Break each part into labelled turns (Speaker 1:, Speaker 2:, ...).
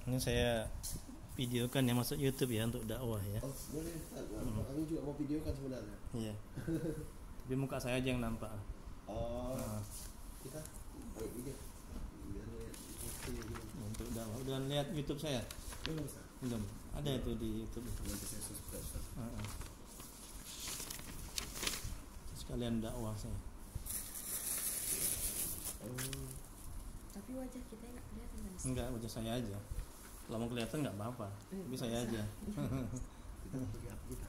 Speaker 1: Ini saya videokan yang masuk YouTube ya untuk dakwah ya.
Speaker 2: Oh, boleh Ustaz. Kami juga mau videokan sebenarnya.
Speaker 1: Iya. Tapi muka saya aja yang nampak.
Speaker 2: Oh. Kita baik video. Biar lihat
Speaker 1: Untuk dakwah. Udah lihat YouTube saya?
Speaker 2: belum Ustaz.
Speaker 1: Belum. Ada itu di YouTube.
Speaker 2: Nanti saya subscribe Ustaz.
Speaker 1: Sekalian dakwah saya.
Speaker 3: Tapi wajah kita nggak kelihatan kan?
Speaker 1: Enggak, wajah saya aja. Kalau mau kelihatan nggak apa-apa. Tapi saya aja.
Speaker 2: Kita lihat kita.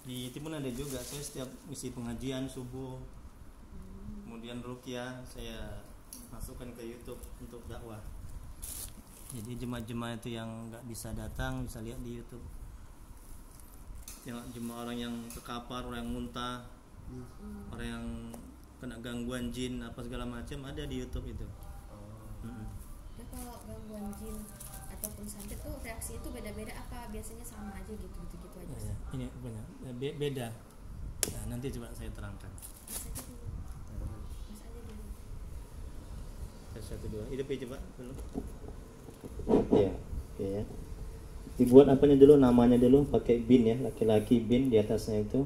Speaker 1: Di Timun ada juga. Saya setiap misi pengajian subuh, kemudian ruqyah, saya masukkan ke YouTube untuk dakwah. Jadi jemaah-jemaah itu yang nggak bisa datang bisa lihat di YouTube. Yang jemaah orang yang terkapar, orang yang muntah, orang yang kena gangguan jin apa segala macam ada di YouTube itu.
Speaker 3: Ya, kalau gangguan jin ataupun santet tuh reaksi itu beda-beda apa biasanya sama aja gitu aja?
Speaker 1: Ya, ini banyak beda. Nah, nanti coba saya terangkan.
Speaker 3: Mas aja dulu.
Speaker 1: Satu dua. Itu coba dulu.
Speaker 4: Ya, oke ya. Dibuat apanya dulu, namanya dulu pakai bin ya, laki-laki bin di atasnya itu,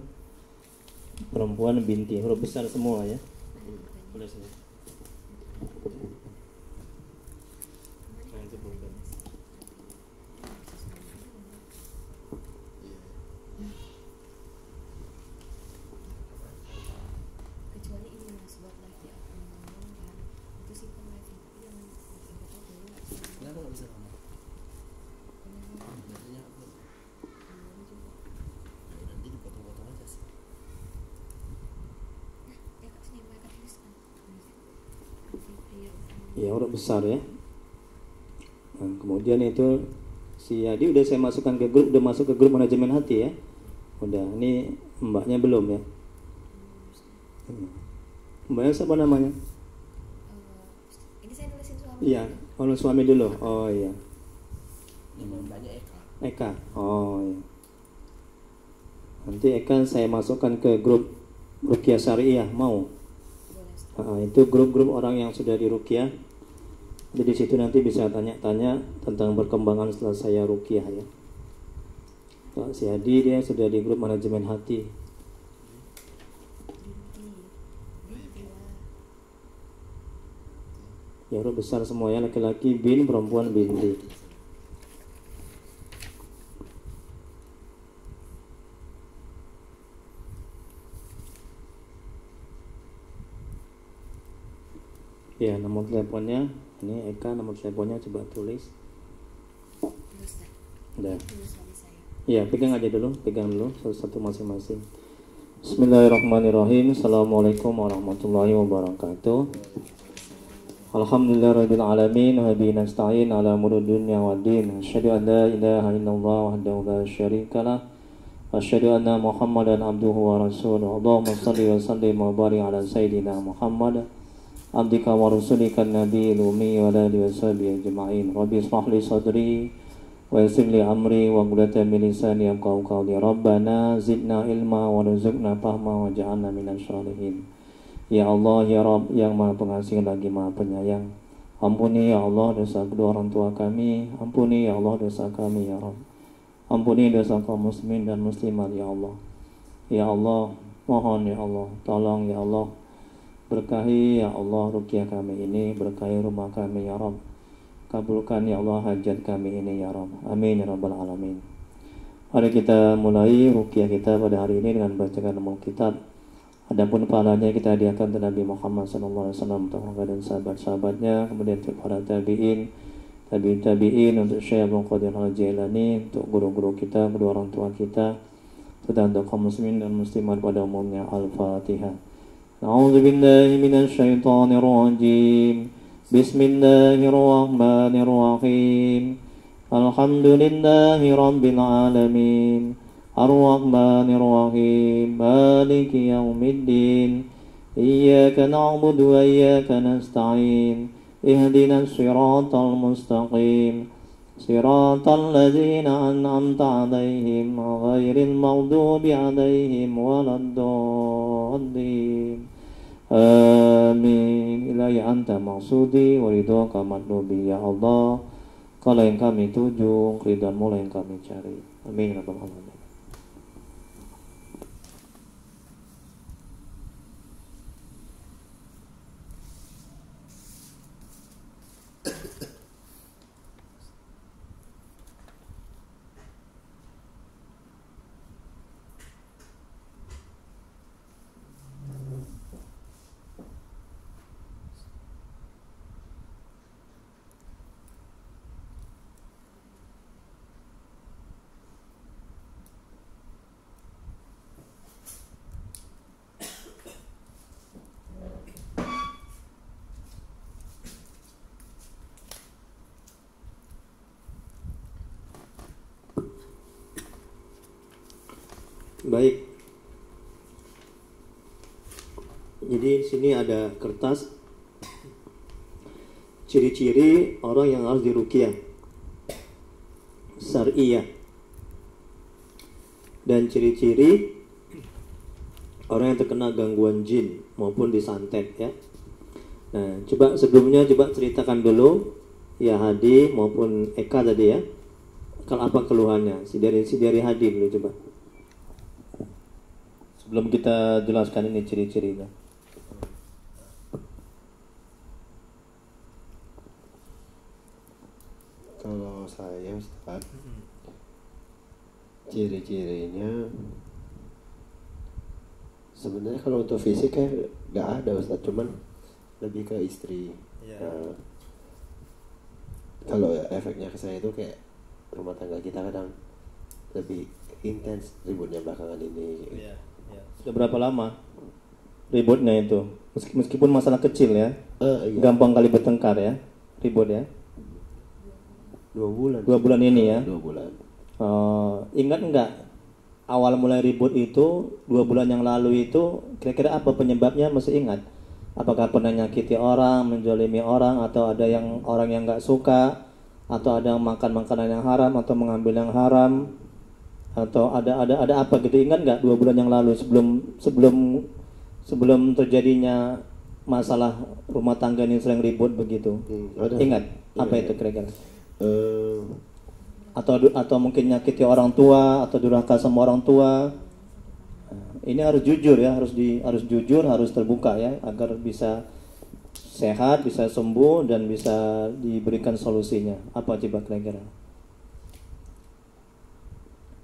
Speaker 4: perempuan binti, huruf besar semua ya.
Speaker 1: Boleh sini. Nanti bukan.
Speaker 3: Kecuali ini mas buat live ya kan itu sih kan live yang
Speaker 2: Kenapa nggak bisa lama? Biasanya aku. Ya, nanti dipotong-potong aja sih.
Speaker 3: ya kak sini mereka tuliskan
Speaker 4: Ya, huruf besar ya. Nah, kemudian itu si Hadi udah saya masukkan ke grup, udah masuk ke grup manajemen hati ya. Udah, ini mbaknya belum ya. Mbaknya siapa namanya?
Speaker 3: ini saya nulisin suami
Speaker 4: Iya, kalau suami dulu. Oh iya.
Speaker 2: Nama mbaknya Eka.
Speaker 4: Eka. Oh iya. Nanti Eka saya masukkan ke grup Ruqyah Syariah, mau? Itu grup-grup orang yang sudah di Ruqyah. Jadi di situ nanti bisa tanya-tanya tentang perkembangan setelah saya Ruqyah ya. Pak si Hadi dia sudah di grup manajemen hati. Ya, huruf besar semuanya, laki-laki bin, perempuan binti. Ya, nomor teleponnya ini Eka, nomor teleponnya coba tulis. Udah. Ya, pegang aja dulu, pegang dulu satu-satu masing-masing. Bismillahirrahmanirrahim. Assalamualaikum warahmatullahi wabarakatuh. Alhamdulillahirabbil alamin wa bihi nasta'in ala umuri dunya waddin. Asyhadu an la ilaha illallah wahdahu la syarikalah wa asyhadu anna Muhammadan abduhu wa rasuluh. Allahumma shalli wa sallim wa barik ala sayyidina Muhammad abdika wa rasulika nabiyil ummi wa ala alihi washabihi ajma'in. Rabbi ishrah li sadri wa yassir li amri wa qulatan min lisani yafqahu qawli. Rabbana zidna ilma wa rzuqna fahma wa ja'alna minasy shalihin. Ya Allah, ya Rabb, yang maha pengasih lagi maha penyayang, ampuni ya Allah dosa kedua orang tua kami, ampuni ya Allah dosa kami ya Rabb, ampuni dosa kaum muslimin dan muslimat ya Allah. Ya Allah, mohon ya Allah, tolong ya Allah, berkahi ya Allah ruqyah kami ini, berkahi rumah kami ya Rabb, kabulkan ya Allah hajat kami ini ya Rabb, amin ya Rabbal alamin. Mari kita mulai ruqyah kita pada hari ini dengan bacakan Alkitab. Adapun pahalanya kita hadiahkan kepada Nabi Muhammad SAW, keluarga dan sahabat-sahabatnya, kemudian untuk para tabi'in, tabi'in, untuk Syekh Abdul Qadir Al-Jailani, untuk guru-guru kita, kedua orang tua kita, serta untuk kaum muslimin dan muslimat pada umumnya. Al-Fatihah. A'udzubillahi minasyaitonir rajim. Bismillahirrahmanirrahim. Alhamdulillahi rabbil alamin. Ar-Rahmanir Rahim, Maliki Yaumiddin. Iyyaka na'budu wa iyyaka nasta'in. Ihdinas siratal mustaqim. Siratal ladzina an'amta 'alaihim ghairil maghdubi 'alaihim waladdallin. Amin. ilahi anta maksudi wa ridhaka matlubi. Ya Allah, kalau yang kami tuju, ridhamu lah yang kami cari. Amin ya rabbal alamin.
Speaker 1: Baik. Jadi di sini ada kertas ciri-ciri orang yang harus diruqyah syar'iyah dan ciri-ciri orang yang terkena gangguan jin maupun disantet ya. Nah, coba sebelumnya ceritakan dulu ya Hadi maupun Eka tadi ya. Kalau apa keluhannya? Si dari Hadi dulu coba. Sebelum kita jelaskan ini ciri-cirinya.
Speaker 2: Kalau saya Ustaz, ciri-cirinya sebenarnya kalau untuk fisik kayak nggak ada Ustaz, cuman lebih ke istri. Kalau efeknya ke saya itu kayak rumah tangga kita kadang lebih intens ributnya belakangan ini.
Speaker 1: Sudah berapa lama ributnya itu? Meskipun masalah kecil ya, gampang kali bertengkar ya, ribut ya.
Speaker 2: 2 bulan.
Speaker 1: 2 bulan ini ya.
Speaker 2: 2 bulan.
Speaker 1: Ingat nggak awal mulai ribut itu 2 bulan yang lalu itu kira-kira apa penyebabnya? Masih ingat? Apakah pernah nyakiti orang, menzalimi orang, atau ada yang orang yang nggak suka, atau ada yang makan makanan yang haram, atau mengambil yang haram, atau ada apa gitu? Ingat nggak 2 bulan yang lalu sebelum terjadinya masalah rumah tangga ini sering ribut begitu? Ingat apa itu kira-kira? Atau mungkin nyakiti orang tua atau durhaka sama orang tua. Ini harus jujur ya, harus jujur, harus terbuka ya, agar bisa sehat, bisa sembuh dan bisa diberikan solusinya. Apa coba kira-kira?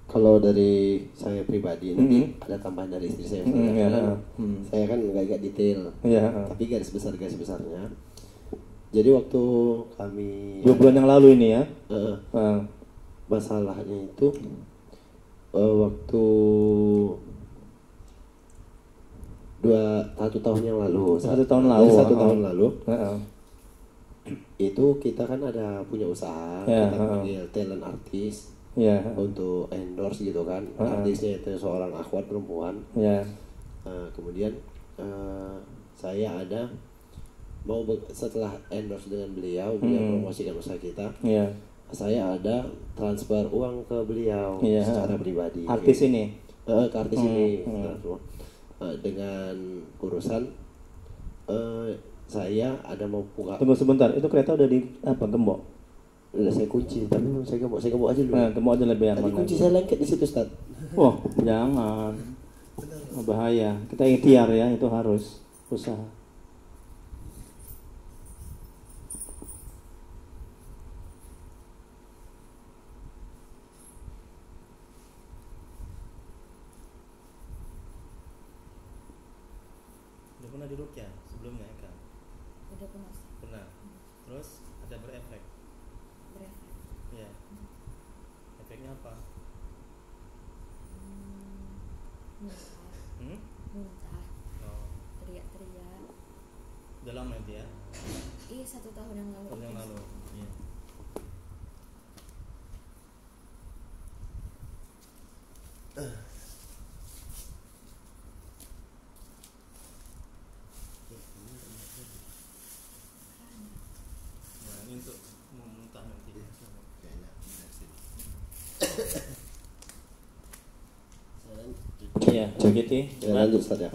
Speaker 2: Kalau dari saya pribadi nanti ada tambahan dari istri saya. Saya kan agak detail, tapi garis besarnya. Jadi waktu kami
Speaker 1: 2 bulan yang lalu ini ya.
Speaker 2: Masalahnya itu waktu 1 tahun yang lalu.
Speaker 1: 1 tahun lalu.
Speaker 2: 1 tahun lalu. Itu kita kan ada punya usaha, kita panggil talent artis. Untuk endorse gitu kan. Artisnya itu seorang akhwat perempuan. Kemudian saya ada mau setelah endorse dengan beliau promosikan usaha kita. Saya ada transfer uang ke beliau secara pribadi.
Speaker 1: Artis ini.
Speaker 2: Ke artis ini. Dengan urusan saya ada mau buka.
Speaker 1: Tunggu sebentar, itu kereta udah di apa gembok?
Speaker 2: Udah saya kunci, tapi saya gembok aja dulu.
Speaker 1: Gembok aja lebih aman.
Speaker 2: Tadi kunci saya lengket di situ, Ustaz.
Speaker 1: Wah, jangan. Bahaya. Kita ikhtiar ya, itu harus usaha. Udah pernah diruqyah sebelumnya Eka?
Speaker 3: Udah pernah.
Speaker 1: Pernah. Terus ada berefek? Ya. Efeknya apa?
Speaker 3: Muntah, teriak-teriak.
Speaker 1: Udah lama itu ya?
Speaker 3: 1 tahun yang lalu.
Speaker 1: Iya. Nah, ini untuk memuntah nanti. Iya, begitu.
Speaker 2: Ya, lanjut Ustaz ya.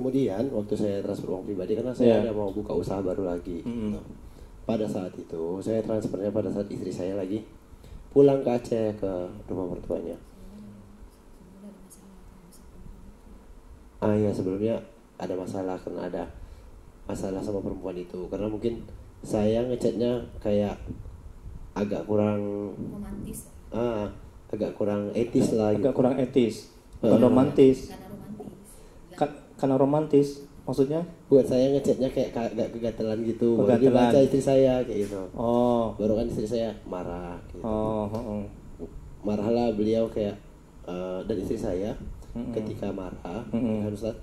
Speaker 2: kemudian waktu saya transfer uang pribadi karena saya ada mau buka usaha baru lagi. Gitu. Pada saat itu saya transfernya pada saat istri saya lagi pulang ke Aceh ke rumah mertuanya. Ya sebelumnya ada masalah karena ada masalah sama perempuan itu, karena mungkin saya ngechatnya kayak agak kurang
Speaker 3: romantis.
Speaker 2: Agak kurang etis lah.
Speaker 4: Agak kurang etis. Romantis. Karena romantis. Maksudnya?
Speaker 2: Buat saya ngechatnya kayak agak kegatelan gitu. Baru dibaca istri saya kayak gitu. Baru kan istri saya marah. Gitu. Marahlah beliau kayak dan istri saya ketika marah Ustaz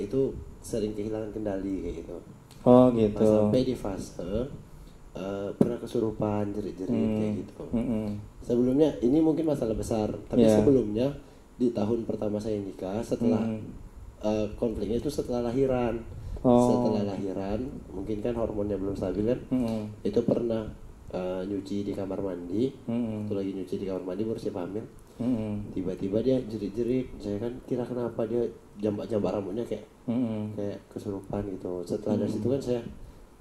Speaker 2: itu sering kehilangan kendali kayak gitu.
Speaker 4: Gitu.
Speaker 2: Sampai di fase pernah kesurupan, jerit-jerit kayak gitu. Sebelumnya ini mungkin masalah besar, tapi sebelumnya di tahun pertama saya nikah setelah konfliknya itu setelah lahiran. Setelah lahiran, mungkin kan hormonnya belum stabil kan. Itu pernah nyuci di kamar mandi. Waktu lagi nyuci di kamar mandi baru saya hamil. Tiba-tiba dia jerit-jerit. Saya kan kira kenapa dia jambak-jambak rambutnya kayak kesurupan gitu. Setelah dari situ kan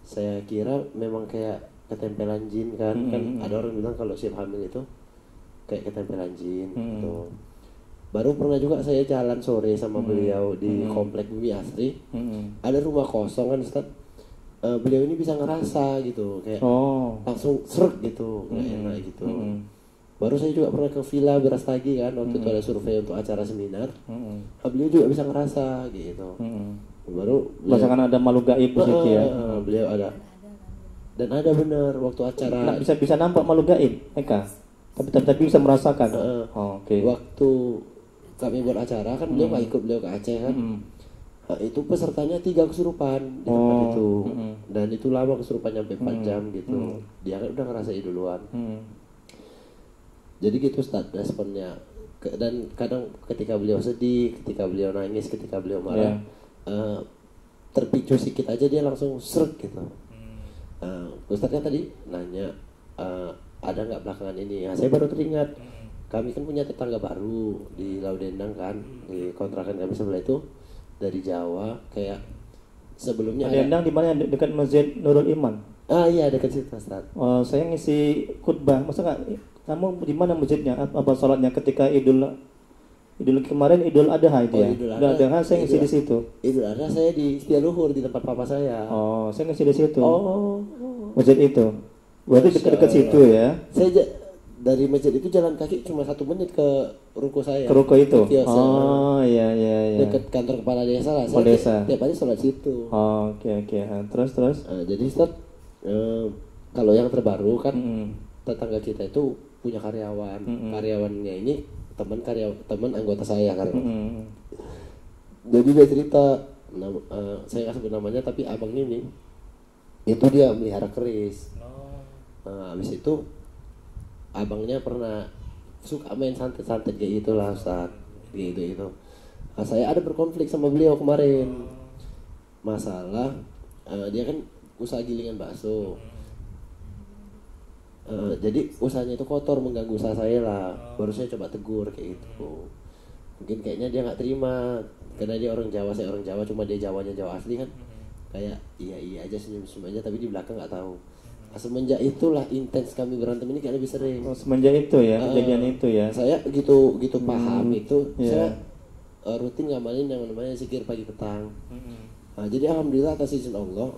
Speaker 2: saya kira memang kayak ketempelan jin kan. Kan ada orang bilang kalau siap hamil itu kayak ketempelan jin gitu. Baru pernah juga saya jalan sore sama beliau di komplek Bumi Asri. Ada rumah kosong kan Ustaz. Beliau ini bisa ngerasa gitu kayak langsung srek gitu, nggak enak gitu. Baru saya juga pernah ke Villa Berastagi kan waktu itu ada survei untuk acara seminar. Beliau juga bisa ngerasa gitu. Baru
Speaker 4: merasakan ada makhluk gaib di situ ya.
Speaker 2: Beliau ada. Dan ada benar waktu acara.
Speaker 4: Bisa nampak makhluk gaib, Eka. Tapi bisa merasakan.
Speaker 2: Waktu kami buat acara kan beliau nggak ikut, beliau ke Aceh kan. Itu pesertanya 3 kesurupan di tempat itu. Dan itu lama kesurupan sampai 4 jam gitu. Dia kan udah ngerasain duluan. Jadi gitu Ustaz responnya. Dan kadang ketika beliau sedih, ketika beliau nangis, ketika beliau marah, terpicu sedikit aja dia langsung srek gitu. Ustaz kan tadi nanya ada nggak belakangan ini? Saya baru teringat. Kami kan punya tetangga baru di Laudendang kan, di kontrakan kami sebelah itu dari Jawa. Kayak sebelumnya
Speaker 4: Laudendang di mana, dekat Masjid Nurul Iman?
Speaker 2: Iya dekat situ Ustaz.
Speaker 4: Saya ngisi khutbah, masa nggak? Kamu di mana masjidnya? Apa sholatnya ketika Idul kemarin Idul Adha itu ya? Idul Adha saya ngisi di situ.
Speaker 2: Idul Adha saya di Setialuhur di tempat papa saya.
Speaker 4: Saya ngisi di situ. Masjid itu. Berarti dekat-dekat situ ya?
Speaker 2: Saya dari masjid itu jalan kaki cuma 1 menit ke ruko saya.
Speaker 4: Ke ruko itu? Iya.
Speaker 2: Dekat kantor kepala desa lah.
Speaker 4: Saya
Speaker 2: tiap hari sholat situ.
Speaker 4: Oke. Terus?
Speaker 2: Jadi Ustaz, kalau yang terbaru kan tetangga kita itu punya karyawan. Karyawannya ini teman anggota saya kan. Jadi dia cerita, saya nggak sebut namanya tapi abang ini itu dia melihara keris. Habis itu abangnya pernah suka main santet-santet kayak gitulah Ustaz, gitu. Saya ada berkonflik sama beliau kemarin. Masalah dia kan usaha gilingan bakso. Jadi usahanya itu kotor, mengganggu usaha saya lah. Baru saya coba tegur kayak gitu. Mungkin kayaknya dia nggak terima karena dia orang Jawa, saya orang Jawa, cuma dia Jawanya Jawa asli kan. Kayak iya aja, senyum-senyum aja, tapi di belakang nggak tahu. Semenjak itulah intens kami berantem ini kayak lebih sering.
Speaker 4: Semenjak itu ya, kejadian itu ya.
Speaker 2: Saya gitu paham itu, saya rutin ngamalin yang namanya zikir pagi petang. Jadi alhamdulillah atas izin Allah,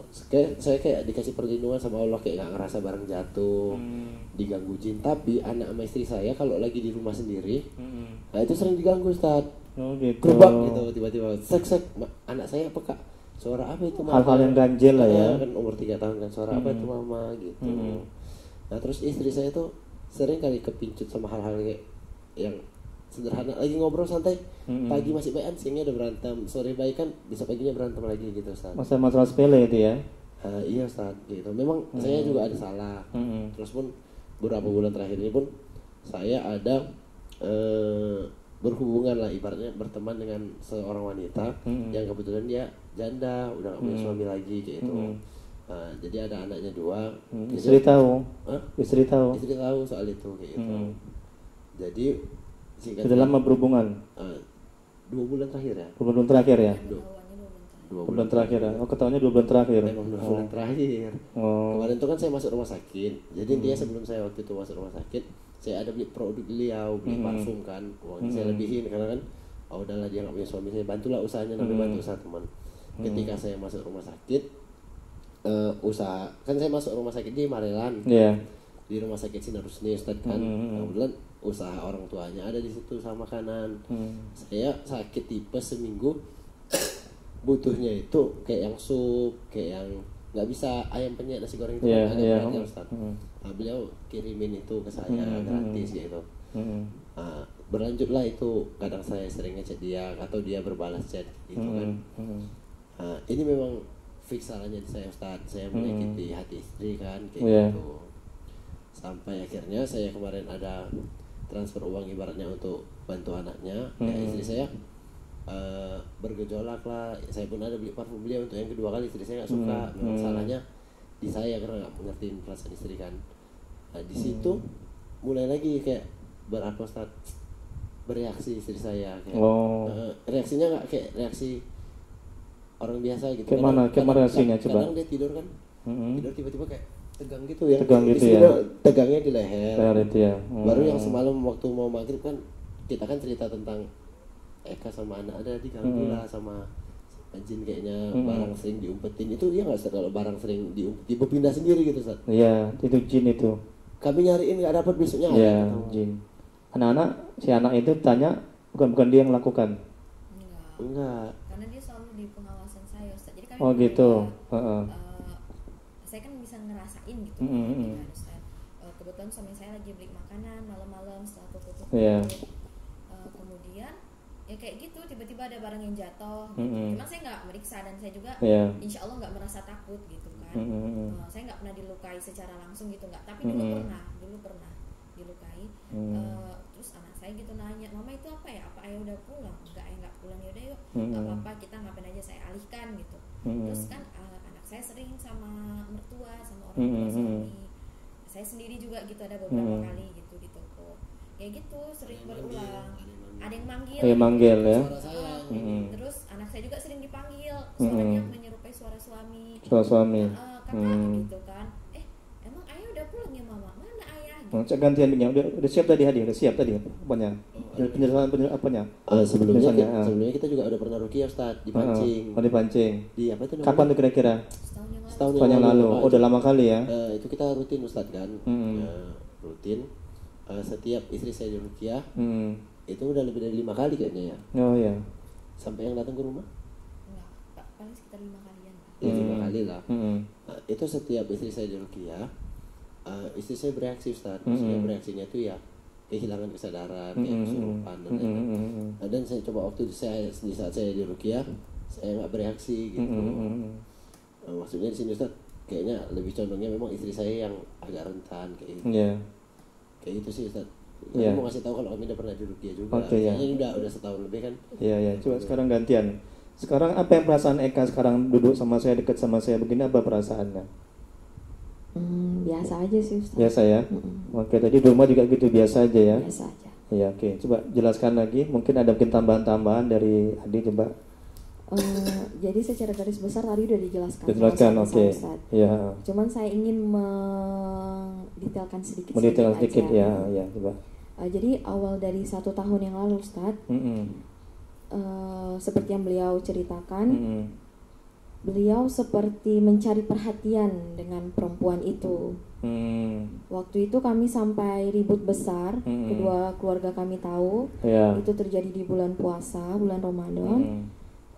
Speaker 2: saya kayak dikasih perlindungan sama Allah, kayak nggak ngerasa barang jatuh, diganggu jin. Tapi anak sama istri saya kalau lagi di rumah sendiri, itu sering diganggu Ustaz.
Speaker 4: Gitu.
Speaker 2: Gerbak gitu tiba-tiba, sek anak saya peka. Suara apa itu mama?
Speaker 4: Hal-hal yang ganjil lah ya.
Speaker 2: Kan umur 3 tahun kan, suara apa itu mama gitu. Nah terus istri saya tuh sering kali kepincut sama hal-hal kayak yang sederhana, lagi ngobrol santai, pagi masih baikan, siangnya udah berantem, sore baikan, besok paginya berantem lagi gitu Ustaz.
Speaker 4: Masalah sepele itu ya?
Speaker 2: Iya Ustaz gitu. Memang saya juga ada salah. Terus pun beberapa bulan terakhir ini pun saya ada berhubungan lah, ibaratnya berteman dengan seorang wanita yang kebetulan dia janda, udah gak punya suami lagi kayak gitu. Jadi ada anaknya 2.
Speaker 4: Istri tahu? Istri tahu
Speaker 2: soal itu kayak gitu. Jadi
Speaker 4: sudah lama berhubungan?
Speaker 2: 2 bulan terakhir ya.
Speaker 4: 2 bulan terakhir ya?
Speaker 2: 2
Speaker 4: bulan terakhir ya. Oh, ketahuannya 2 bulan terakhir.
Speaker 2: Memang 2 bulan terakhir. Kemarin itu kan saya masuk rumah sakit. Jadi intinya sebelum saya waktu itu masuk rumah sakit, saya ada beli produk beliau, beli parfum kan. Uangnya saya lebihin karena kan udahlah dia nggak punya suami, saya bantulah usahanya, namanya bantu usaha teman. Ketika saya masuk rumah sakit, usaha kan saya masuk rumah sakit di Marelan. Di rumah sakit Sinar Husni Ustaz kan. Kemudian usaha orang tuanya ada di situ sama makanan. Saya sakit tipes seminggu, butuhnya itu kayak yang sup, kayak yang nggak bisa ayam penyet, nasi goreng itu ada beratnya Ustaz. Beliau kirimin itu ke saya gratis gitu. Berlanjutlah itu, kadang saya sering ngechat dia atau dia berbalas chat gitu kan. Ini memang fix salahnya saya Ustaz, saya menyakiti hati istri kan kayak gitu. Sampai akhirnya saya kemarin ada transfer uang ibaratnya untuk bantu anaknya, ya istri saya bergejolak lah. Saya pun ada beli parfum beliau untuk yang kedua kali, istri saya nggak suka. Memang salahnya di saya karena nggak mengerti perasaan istri kan. Di situ mulai lagi kayak berapa Ustaz, bereaksi istri saya kayak reaksinya nggak kayak reaksi orang biasa gitu.
Speaker 4: Kayak mana reaksinya coba?
Speaker 2: Kadang dia tidur kan, tidur tiba-tiba kayak tegang gitu ya.
Speaker 4: Tegang gitu ya.
Speaker 2: Tegangnya di leher.
Speaker 4: Itu ya.
Speaker 2: Baru yang semalam waktu mau maghrib kan kita kan cerita tentang Eka sama anak ada diganggu lah sama jin kayaknya, barang sering diumpetin. Itu dia nggak Ustaz, kalau barang sering diumpetin berpindah sendiri gitu Ustaz?
Speaker 4: Iya, itu jin itu.
Speaker 2: Kami nyariin nggak dapat, besoknya
Speaker 4: iya, jin. Anak-anak, si anak itu tanya, bukan dia yang lakukan?
Speaker 2: Enggak.
Speaker 3: Karena dia selalu di pengawasan saya Ustaz. Jadi kami
Speaker 4: gitu.
Speaker 3: Saya kan bisa ngerasain gitu kan Ustaz. Kebetulan suami saya lagi beli makanan malam-malam setelah tutup. Kemudian ya kayak gitu, tiba-tiba ada barang yang jatuh gitu. Cuma saya nggak meriksa dan saya juga insya Allah nggak merasa takut gitu kan. Saya nggak pernah dilukai secara langsung gitu, nggak, tapi dulu pernah dilukai. Terus anak saya gitu nanya, mama itu apa ya, apa ayah udah pulang? Enggak, ayah nggak pulang. Yaudah yuk, nggak apa-apa, kita ngapain aja, saya alihkan gitu. Terus kan anak saya sering sama mertua, sama orang tua suami. Saya sendiri juga gitu, ada beberapa kali gitu di toko kayak gitu, sering berulang. Ada yang manggil
Speaker 4: ya.
Speaker 3: Terus anak saya juga sering dipanggil, suaranya menyerupai suara suami. Kakak gitu kan. Emang ayah udah pulang ya mama? Mana ayah?
Speaker 4: Cek gantian udah siap tadi udah siap tadi apanya? Penjelasan apanya?
Speaker 2: Sebelumnya kita juga udah pernah ruqyah Ustaz, dipancing.
Speaker 4: Dipancing.
Speaker 2: Di apa itu namanya?
Speaker 4: Kapan tuh kira-kira?
Speaker 2: Setahun
Speaker 4: yang lalu. Udah lama kali ya?
Speaker 2: Itu kita rutin Ustaz kan. Rutin. Setiap istri saya di ruqyah, itu udah lebih dari 5 kali kayaknya ya.
Speaker 4: Oh iya.
Speaker 2: Sampai yang datang ke rumah?
Speaker 3: Enggak, paling sekitar 5 kalian.
Speaker 2: Ya 5 kali lah. Itu setiap istri saya di ruqyah, istri saya bereaksi Ustaz. Maksudnya bereaksinya itu ya kehilangan kesadaran, kayak kesurupan dan lain-lain. Dan saya coba waktu di saat saya di ruqyah, saya nggak bereaksi gitu. Maksudnya di sini Ustaz, kayaknya lebih condongnya memang istri saya yang agak rentan kayak gitu. Kayak gitu sih Ustaz. Saya mau kasih tahu kalau kami udah pernah di ruqyah juga. Ini udah setahun lebih kan.
Speaker 4: Iya. Coba sekarang gantian. Sekarang apa yang perasaan Eka sekarang duduk sama saya, dekat sama saya begini, apa perasaannya?
Speaker 3: Biasa aja sih Ustaz.
Speaker 4: Biasa ya. Oke, tadi di rumah juga gitu, biasa aja ya.
Speaker 3: Biasa aja.
Speaker 4: Iya, oke. Coba jelaskan lagi. Mungkin ada tambahan-tambahan dari Adi, coba.
Speaker 3: Jadi secara garis besar tadi udah dijelaskan.
Speaker 4: Oke. Ya.
Speaker 3: Cuman saya ingin mendetailkan sedikit
Speaker 4: ya, coba.
Speaker 3: Jadi awal dari 1 tahun yang lalu Ustaz, seperti yang beliau ceritakan, beliau seperti mencari perhatian dengan perempuan itu. Waktu itu kami sampai ribut besar, kedua keluarga kami tahu. Itu terjadi di bulan puasa, bulan Ramadan.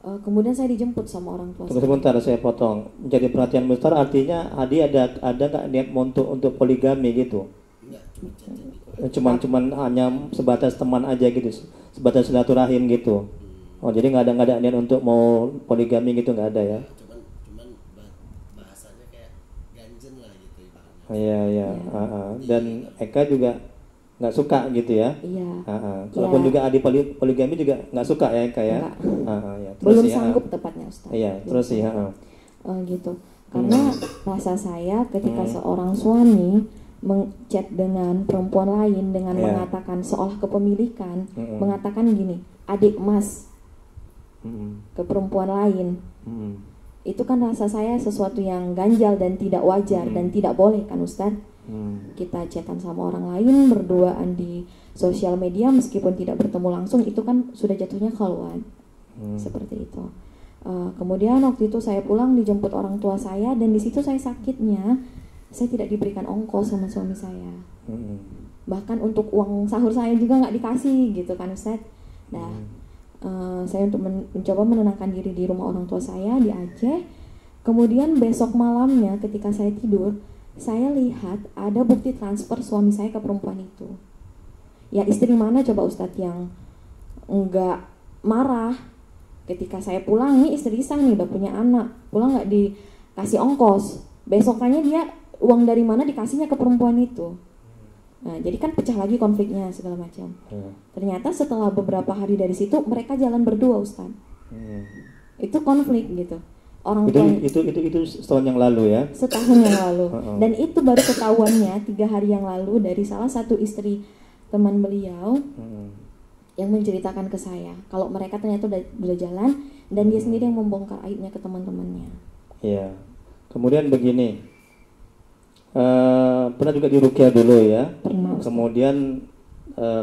Speaker 3: Kemudian saya dijemput sama orang tua.
Speaker 4: Sebentar, saya potong. Menjadi perhatian besar artinya Adi ada nggak niat untuk poligami gitu? Cuman hanya sebatas teman aja gitu, sebatas silaturahim gitu. Oh, jadi nggak ada niat untuk mau poligami gitu, nggak ada ya?
Speaker 2: Cuman bahasanya kayak ganjen lah gitu ibaratnya.
Speaker 4: Iya. Dan Eka juga nggak suka gitu ya?
Speaker 3: Iya.
Speaker 4: Kalaupun juga Adi poligami juga nggak suka ya Eka ya?
Speaker 3: Ya. Belum sanggup tepatnya Ustaz.
Speaker 4: Iya, terus ya.
Speaker 3: Gitu. Karena rasa saya ketika seorang suami mengchat dengan perempuan lain dengan mengatakan seolah kepemilikan, mengatakan gini, adik mas, ke perempuan lain. Itu kan rasa saya sesuatu yang ganjal dan tidak wajar dan tidak boleh kan Ustadz. Kita chatan sama orang lain, berduaan di sosial media meskipun tidak bertemu langsung, itu kan sudah jatuhnya khalwat. Seperti itu. Kemudian waktu itu saya pulang dijemput orang tua saya, dan di situ saya sakitnya saya tidak diberikan ongkos sama suami saya. Bahkan untuk uang sahur saya juga nggak dikasih gitu kan Ustadz. Nah, saya untuk mencoba menenangkan diri di rumah orang tua saya di Aceh. Kemudian besok malamnya ketika saya tidur, saya lihat ada bukti transfer suami saya ke perempuan itu. Ya istri mana coba Ustadz yang nggak marah ketika saya pulang, nih istri saya nih udah punya anak, pulang nggak dikasih ongkos, besokannya dia uang dari mana dikasihnya ke perempuan itu. Nah jadi kan pecah lagi konfliknya segala macam. Ternyata setelah beberapa hari dari situ mereka jalan berdua Ustadz. Itu konflik gitu. Orang
Speaker 4: itu setahun yang lalu ya?
Speaker 3: Setahun yang lalu. Dan itu baru ketahuannya 3 hari yang lalu dari salah satu istri teman beliau yang menceritakan ke saya kalau mereka ternyata udah jalan, dan dia sendiri yang membongkar aibnya ke teman-temannya.
Speaker 4: Iya. Kemudian begini, pernah juga diruqyah dulu ya?
Speaker 3: Pernah.
Speaker 4: Kemudian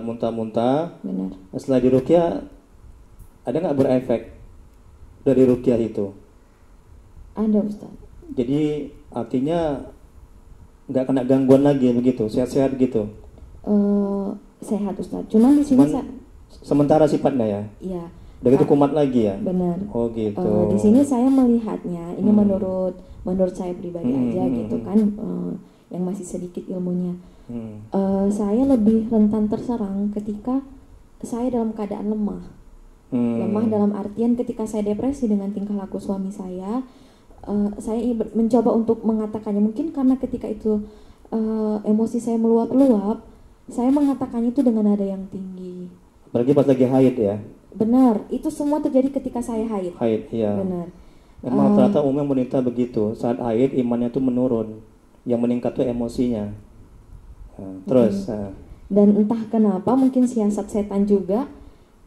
Speaker 4: muntah-muntah.
Speaker 3: Benar.
Speaker 4: Setelah diruqyah ada nggak berefek dari ruqyah itu?
Speaker 3: Ada Ustaz.
Speaker 4: Jadi artinya nggak kena gangguan lagi begitu, sehat-sehat gitu?
Speaker 3: Sehat Ustaz. Cuman di sini
Speaker 4: sementara sifatnya ya?
Speaker 3: Iya.
Speaker 4: Udah gitu kumat lagi ya?
Speaker 3: Benar.
Speaker 4: Oh gitu.
Speaker 3: Di sini saya melihatnya, ini menurut saya pribadi aja gitu kan, yang masih sedikit ilmunya. Saya lebih rentan terserang ketika saya dalam keadaan lemah. Lemah dalam artian ketika saya depresi dengan tingkah laku suami saya mencoba untuk mengatakannya. Mungkin karena ketika itu emosi saya meluap-luap, saya mengatakannya itu dengan nada yang tinggi.
Speaker 4: Apalagi pas lagi haid ya?
Speaker 3: Benar, itu semua terjadi ketika saya haid.
Speaker 4: Haid, iya.
Speaker 3: Benar.
Speaker 4: Memang ternyata umumnya wanita begitu. Saat haid imannya tuh menurun. Yang meningkat tuh emosinya. Terus.
Speaker 3: Dan entah kenapa, mungkin siasat setan juga.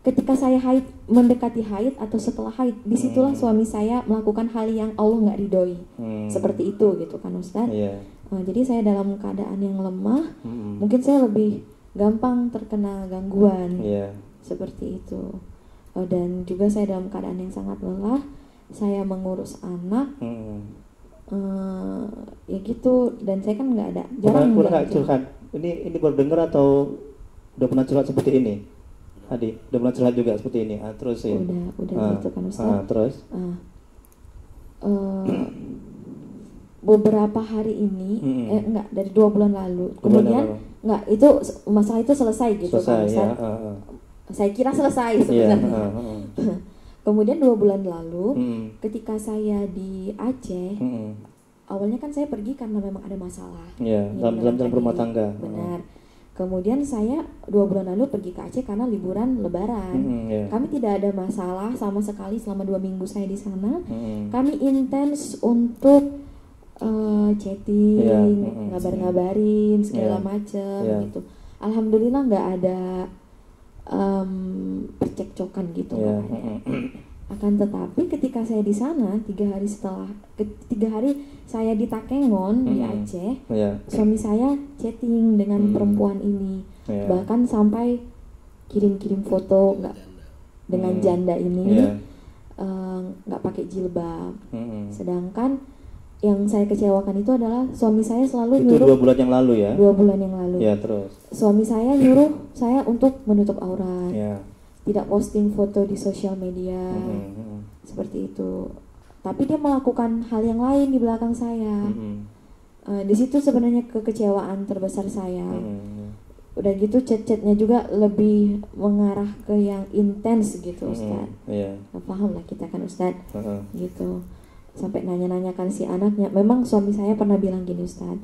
Speaker 3: Ketika saya haid, mendekati haid atau setelah haid, disitulah suami saya melakukan hal yang Allah nggak ridhoi. Seperti itu gitu kan Ustaz.
Speaker 4: Yeah.
Speaker 3: Jadi saya dalam keadaan yang lemah, mungkin saya lebih gampang terkena gangguan. Seperti itu. Dan juga saya dalam keadaan yang sangat lelah, saya mengurus anak, ya gitu. Dan saya kan nggak ada, jarang
Speaker 4: curhat. Ini baru dengar atau udah pernah curhat seperti ini? Hadi, udah pernah curhat juga seperti ini. Terus ya.
Speaker 3: Udah gitu kan Ustaz.
Speaker 4: Terus.
Speaker 3: Beberapa hari ini, enggak, dari 2 bulan lalu. Kemudian enggak, itu masalah itu selesai gitu kan Ustaz. Ya, saya kira selesai sebenarnya. Kemudian 2 bulan lalu, ketika saya di Aceh, awalnya kan saya pergi karena memang ada masalah.
Speaker 4: Dalam rumah tangga.
Speaker 3: Benar. Kemudian saya 2 bulan lalu pergi ke Aceh karena liburan Lebaran. Kami tidak ada masalah sama sekali selama 2 minggu saya di sana. Kami intens untuk chatting, ngabarin segala macam gitu. Alhamdulillah nggak ada percekcokan gitu. Akan tetapi ketika saya di sana 3 hari saya di Takengon di Aceh, suami saya chatting dengan perempuan ini, bahkan sampai kirim-kirim foto nggak dengan janda ini, nggak pakai jilbab. Sedangkan yang saya kecewakan itu adalah suami saya selalu
Speaker 4: itu
Speaker 3: nyuruh.
Speaker 4: 2 bulan yang lalu ya?
Speaker 3: 2 bulan yang lalu.
Speaker 4: Ya, terus.
Speaker 3: Suami saya nyuruh saya untuk menutup aurat. Tidak posting foto di sosial media. Seperti itu. Tapi dia melakukan hal yang lain di belakang saya. Di situ sebenarnya kekecewaan terbesar saya. Udah gitu chat-chatnya juga lebih mengarah ke yang intens gitu Ustaz. Paham lah kita kan Ustaz. Gitu. Sampai nanya-nanyakan si anaknya. Memang suami saya pernah bilang gini Ustaz,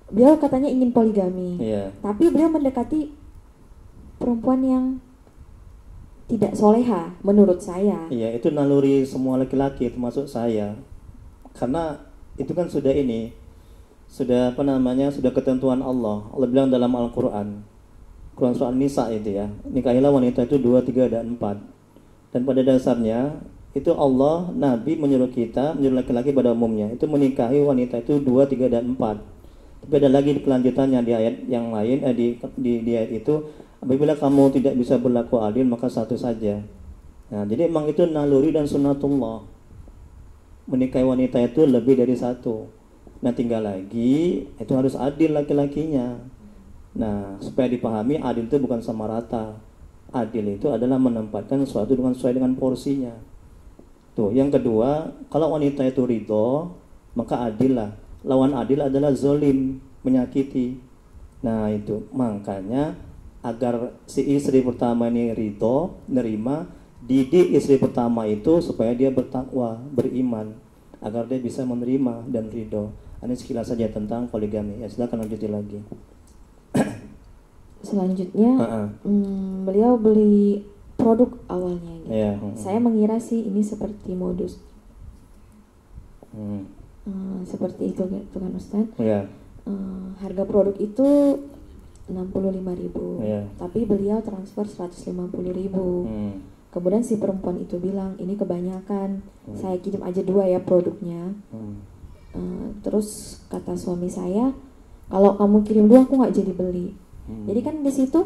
Speaker 3: beliau katanya ingin poligami, tapi beliau mendekati perempuan yang tidak soleha menurut saya.
Speaker 4: Itu naluri semua laki-laki termasuk saya. Karena itu kan sudah sudah ketentuan Allah. Allah bilang dalam Al-Quran, Quran surah An-Nisa itu ya, nikahilah wanita itu 2, 3 dan 4. Dan pada dasarnya itu Allah, Nabi menyuruh kita, menyuruh laki-laki pada umumnya itu menikahi wanita itu 2, 3, dan 4. Tapi ada lagi di kelanjutannya di ayat yang lain, di ayat itu, apabila kamu tidak bisa berlaku adil maka satu saja. Nah, jadi emang itu naluri dan sunnatullah. Menikahi wanita itu lebih dari satu. Nah, tinggal lagi itu harus adil laki-lakinya. Nah, supaya dipahami adil itu bukan sama rata. Adil itu adalah menempatkan sesuatu dengan sesuai dengan porsinya. Tuh, yang kedua, kalau wanita itu ridho, maka adil lah. Lawan adil adalah zolim, menyakiti. Nah, itu makanya agar si istri pertama ini ridho, nerima, didik istri pertama itu supaya dia bertakwa, beriman, agar dia bisa menerima dan ridho. Ini sekilas saja tentang poligami. Ya, silakan lanjutin lagi.
Speaker 3: Selanjutnya, beliau beli produk awalnya gitu.
Speaker 4: Yeah.
Speaker 3: Saya mengira sih ini seperti modus. Seperti itu kan Ustaz.
Speaker 4: Yeah.
Speaker 3: Harga produk itu 65.000.
Speaker 4: Yeah.
Speaker 3: Tapi beliau transfer 150.000. Kemudian si perempuan itu bilang, ini kebanyakan, saya kirim aja 2 ya produknya. Terus kata suami saya, kalau kamu kirim 2 aku nggak jadi beli. Jadi kan di situ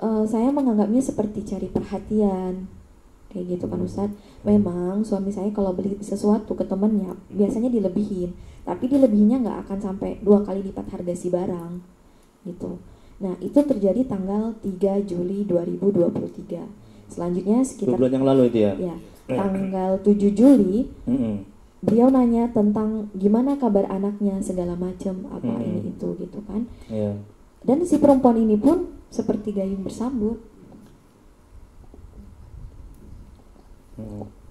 Speaker 3: saya menganggapnya seperti cari perhatian, kayak gitu kan Ustadz. Memang suami saya kalau beli sesuatu ke temannya biasanya dilebihin, tapi dilebihinnya nggak akan sampai 2 kali lipat harga si barang, gitu. Nah itu terjadi tanggal 3 Juli 2023. Selanjutnya sekitar
Speaker 4: 2 bulan yang lalu itu ya?
Speaker 3: Ya, tanggal 7 Juli beliau nanya tentang gimana kabar anaknya segala macam apa ini itu gitu kan.
Speaker 4: Yeah.
Speaker 3: Dan si perempuan ini pun seperti gayung bersambut.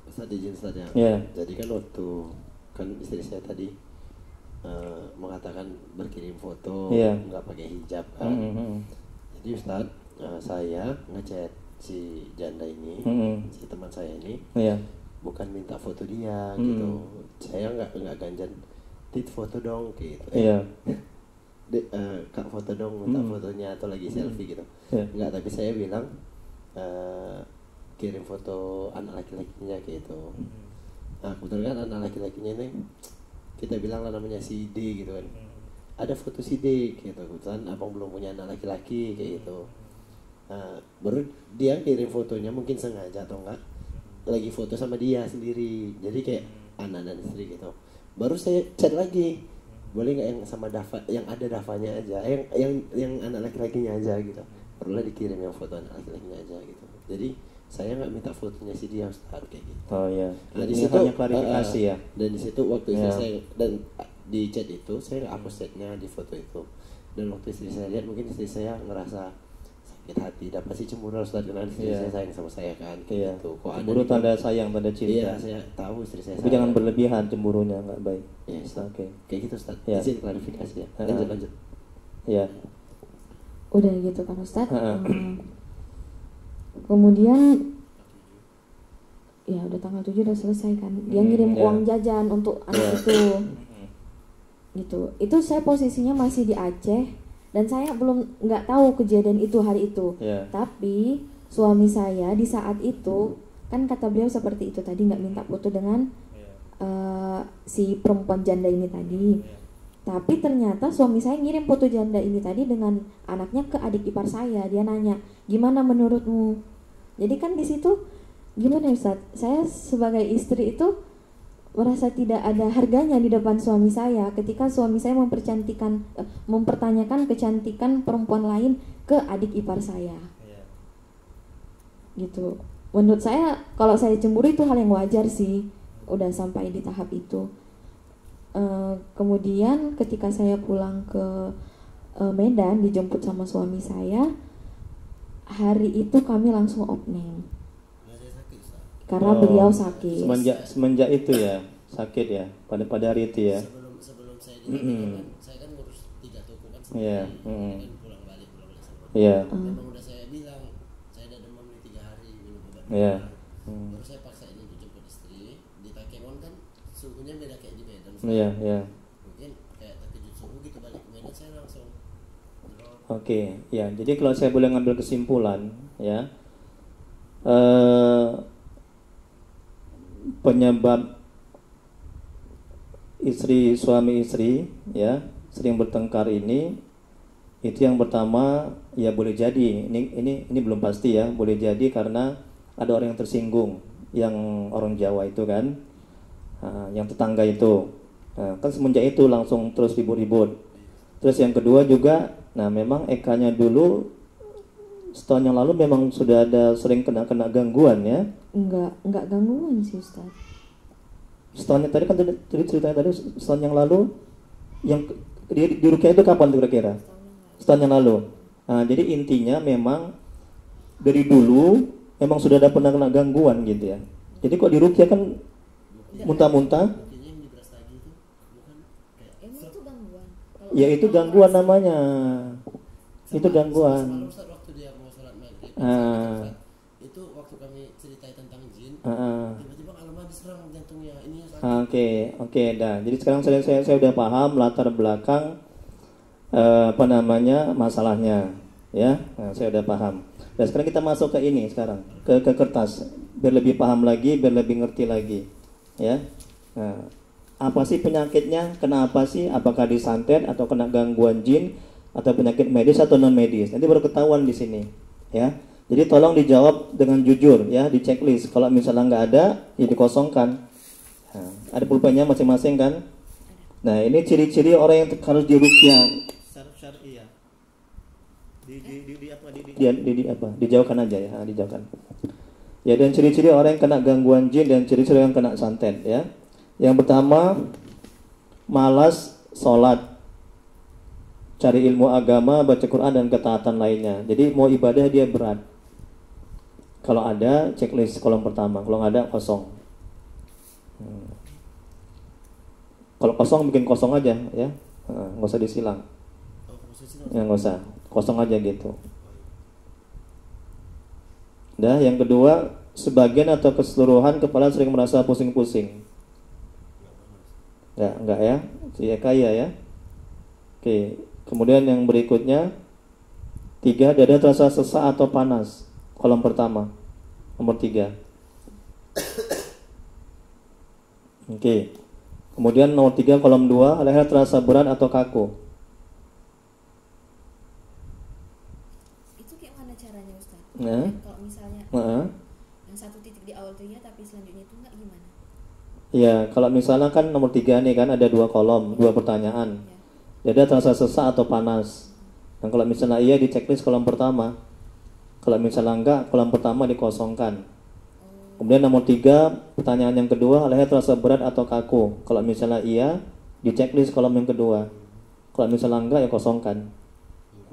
Speaker 2: Ustaz izin saja.
Speaker 4: Yeah.
Speaker 2: Jadi kan waktu kan istri saya tadi mengatakan berkirim foto, nggak pakai hijab kan. Jadi Ustaz, saya ngechat si janda ini, si teman saya ini, bukan minta foto dia gitu. Saya nggak ganjan, tit foto dong gitu. Kak foto dong, minta fotonya atau lagi selfie gitu. Enggak, tapi saya bilang kirim foto anak laki-lakinya gitu. Nah kebetulan kan anak laki-lakinya ini kita bilang lah namanya si D gitu kan. Ada foto si D gitu, kebetulan abang belum punya anak laki-laki kayak gitu. Baru dia kirim fotonya mungkin sengaja atau enggak lagi foto sama dia sendiri, jadi kayak anak dan istri gitu. Baru saya chat lagi, boleh nggak yang sama Dafa, yang ada Dafanya aja, yang anak laki-lakinya aja gitu. Perlulah dikirim yang foto anak laki-lakinya aja gitu. Jadi saya nggak minta fotonya si dia Ustaz kayak gitu.
Speaker 4: Oh iya.
Speaker 2: Nah, di
Speaker 4: situ hanya klarifikasi ya.
Speaker 2: Dan di situ waktu istri saya dan di chat itu saya nggak hapus chatnya di foto itu. Dan waktu istri saya lihat, mungkin istri saya ngerasa sakit hati, dapat sih cemburu Ustaz, karena istri saya sayang sama saya kan kayak gitu. Kok
Speaker 4: cemburu tanda sayang, tanda cinta.
Speaker 2: Iya, saya tahu istri saya.
Speaker 4: Tapi jangan berlebihan cemburunya, nggak baik.
Speaker 2: Iya,
Speaker 4: Oke.
Speaker 2: Kayak gitu Ustaz. Izin klarifikasi ya. Lanjut.
Speaker 4: Iya.
Speaker 3: Udah gitu kan Ustaz. Kemudian ya udah tanggal 7 udah selesai kan. Dia ngirim uang jajan untuk anak itu. Gitu. Itu saya posisinya masih di Aceh dan saya nggak tahu kejadian itu hari itu. Tapi suami saya di saat itu kan kata beliau seperti itu tadi, nggak minta foto dengan si perempuan janda ini tadi. Tapi ternyata suami saya ngirim foto janda ini tadi dengan anaknya ke adik ipar saya. Dia nanya, gimana menurutmu? Jadi kan di situ gimana Ustaz? Saya sebagai istri itu merasa tidak ada harganya di depan suami saya ketika suami saya mempertanyakan kecantikan perempuan lain ke adik ipar saya. Gitu. Menurut saya kalau saya cemburu itu hal yang wajar sih. Udah sampai di tahap itu. Kemudian ketika saya pulang ke Medan dijemput sama suami saya, hari itu kami langsung opening karena beliau sakit.
Speaker 4: Semenjak itu ya sakit ya pada hari itu ya.
Speaker 2: Sebelum saya kan saya kan ngurus 3 toko kan
Speaker 4: Iya.
Speaker 2: kan pulang balik
Speaker 4: Iya.
Speaker 2: Memang udah saya bilang saya ada demam 3 hari minum obat.
Speaker 4: Iya.
Speaker 2: Terus saya paksa ini jemput istri di Takemon kan suhunya beda kayak di Medan.
Speaker 4: Iya.
Speaker 2: Mungkin kayak terkejut suhu gitu, balik ke Medan saya langsung
Speaker 4: Oke, ya. Jadi kalau saya boleh ngambil kesimpulan, ya, penyebab suami istri ya sering bertengkar ini, itu yang pertama ya boleh jadi ini belum pasti ya, boleh jadi karena ada orang yang tersinggung, yang orang Jawa itu kan, yang tetangga itu, kan semenjak itu langsung terus ribut-ribut. Terus yang kedua juga, nah memang Ekanya dulu setahun yang lalu memang sudah ada sering kena gangguan ya?
Speaker 3: Enggak gangguan sih Ustaz.
Speaker 4: Setahun tadi kan ceritanya tadi setahun yang lalu yang di rukyah itu kapan kira-kira? Setahun yang lalu. Nah, jadi intinya memang dari dulu memang sudah ada pernah kena gangguan gitu ya. Jadi kok di rukyah kan muntah-muntah? Ya itu gangguan namanya. Itu gangguan.
Speaker 2: Itu waktu kami ceritain tentang jin, tiba-tiba alamat diserang jantungnya, ini
Speaker 4: Oke, dah. Jadi sekarang saya udah paham latar belakang masalahnya, ya. Nah, saya udah paham. Dan sekarang kita masuk ke ini sekarang, ke kertas, biar lebih paham lagi, biar lebih ngerti lagi, ya. Nah, apa sih penyakitnya? Kenapa sih? Apakah disantet atau kena gangguan jin atau penyakit medis atau non medis? Nanti baru ketahuan di sini, ya. Jadi tolong dijawab dengan jujur ya, di checklist. Kalau misalnya nggak ada, ya dikosongkan. Nah, ada pulpennya masing-masing kan? Nah, ini ciri-ciri orang yang harus diruqyah.
Speaker 1: Syar'iyah.
Speaker 4: Dijauhkan aja ya, dijauhkan. Ya, dan ciri-ciri orang yang kena gangguan jin dan ciri-ciri yang kena santet ya. Yang pertama, malas sholat, cari ilmu agama, baca Quran dan ketaatan lainnya. Jadi mau ibadah dia berat. Kalau ada checklist kolom pertama, kalau nggak ada kosong. Kalau kosong bikin kosong aja ya, nggak usah disilang. Ya nggak usah, kosong aja gitu. Dah, yang kedua, sebagian atau keseluruhan kepala sering merasa pusing-pusing. Enggak ya, si kaya ya. Oke, kemudian yang berikutnya, 3, dada terasa sesak atau panas. Kolom pertama, nomor 3. Oke. Kemudian nomor 3 kolom 2, leher terasa berat atau kaku.
Speaker 3: Itu kayak mana caranya Ustaz?
Speaker 4: Nah.
Speaker 3: Kalau misalnya yang satu titik di awal tuh ya, tapi selanjutnya itu enggak gimana?
Speaker 4: Ya, kalau misalnya kan nomor 3 nih kan ada 2 kolom, 2 pertanyaan. Dada terasa sesak atau panas. Dan kalau misalnya iya di checklist kolom pertama. Kalau misalnya enggak, kolom pertama dikosongkan. Kemudian nomor 3, pertanyaan yang kedua, leher terasa berat atau kaku. Kalau misalnya iya, di checklist kolom yang kedua. Kalau misalnya enggak, ya kosongkan.